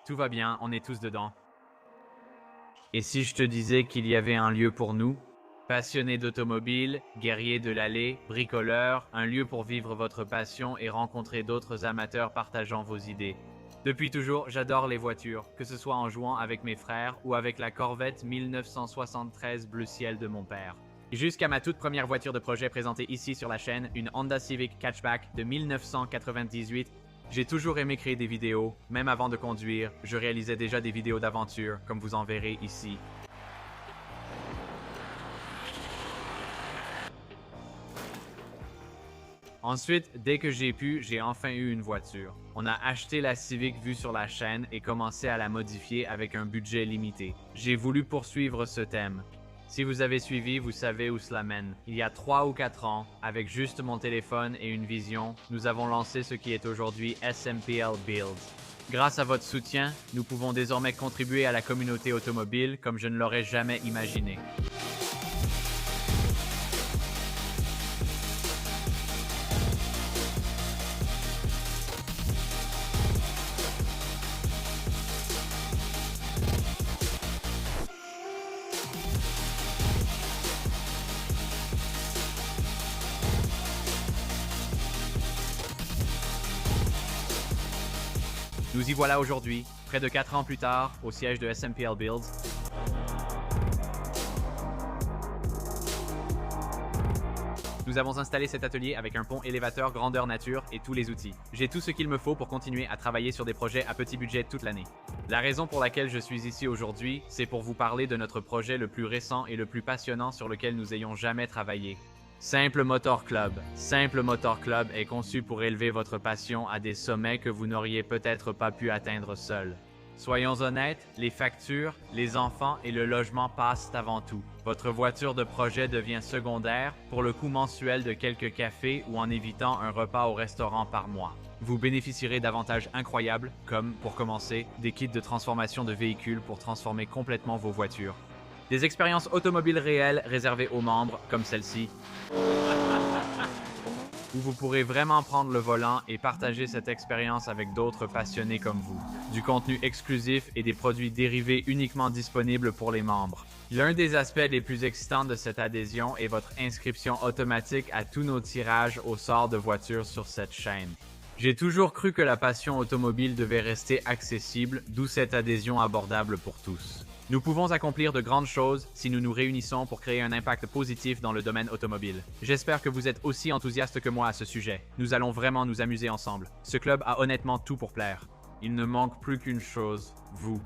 Tout va bien, on est tous dedans. Et si je te disais qu'il y avait un lieu pour nous? Passionnés d'automobile, guerriers de l'allée, bricoleurs, un lieu pour vivre votre passion et rencontrer d'autres amateurs partageant vos idées. Depuis toujours, j'adore les voitures, que ce soit en jouant avec mes frères ou avec la Corvette 1973 bleu ciel de mon père. Jusqu'à ma toute première voiture de projet présentée ici sur la chaîne, une Honda Civic Hatchback de 1998, j'ai toujours aimé créer des vidéos, même avant de conduire, je réalisais déjà des vidéos d'aventure, comme vous en verrez ici. Ensuite, dès que j'ai pu, j'ai enfin eu une voiture. On a acheté la Civic vue sur la chaîne et commencé à la modifier avec un budget limité. J'ai voulu poursuivre ce thème. Si vous avez suivi, vous savez où cela mène. Il y a 3 ou 4 ans, avec juste mon téléphone et une vision, nous avons lancé ce qui est aujourd'hui SMPL Builds. Grâce à votre soutien, nous pouvons désormais contribuer à la communauté automobile comme je ne l'aurais jamais imaginé. Nous y voilà aujourd'hui, près de 4 ans plus tard, au siège de SMPL Builds. Nous avons installé cet atelier avec un pont élévateur grandeur nature et tous les outils. J'ai tout ce qu'il me faut pour continuer à travailler sur des projets à petit budget toute l'année. La raison pour laquelle je suis ici aujourd'hui, c'est pour vous parler de notre projet le plus récent et le plus passionnant sur lequel nous ayons jamais travaillé. Simple Motor Club. Simple Motor Club est conçu pour élever votre passion à des sommets que vous n'auriez peut-être pas pu atteindre seul. Soyons honnêtes, les factures, les enfants et le logement passent avant tout. Votre voiture de projet devient secondaire pour le coût mensuel de quelques cafés ou en évitant un repas au restaurant par mois. Vous bénéficierez d'avantages incroyables comme, pour commencer, des kits de transformation de véhicules pour transformer complètement vos voitures. Des expériences automobiles réelles réservées aux membres, comme celle-ci, où vous pourrez vraiment prendre le volant et partager cette expérience avec d'autres passionnés comme vous. Du contenu exclusif et des produits dérivés uniquement disponibles pour les membres. L'un des aspects les plus excitants de cette adhésion est votre inscription automatique à tous nos tirages au sort de voitures sur cette chaîne. J'ai toujours cru que la passion automobile devait rester accessible, d'où cette adhésion abordable pour tous. Nous pouvons accomplir de grandes choses si nous nous réunissons pour créer un impact positif dans le domaine automobile. J'espère que vous êtes aussi enthousiaste que moi à ce sujet. Nous allons vraiment nous amuser ensemble. Ce club a honnêtement tout pour plaire. Il ne manque plus qu'une chose, vous.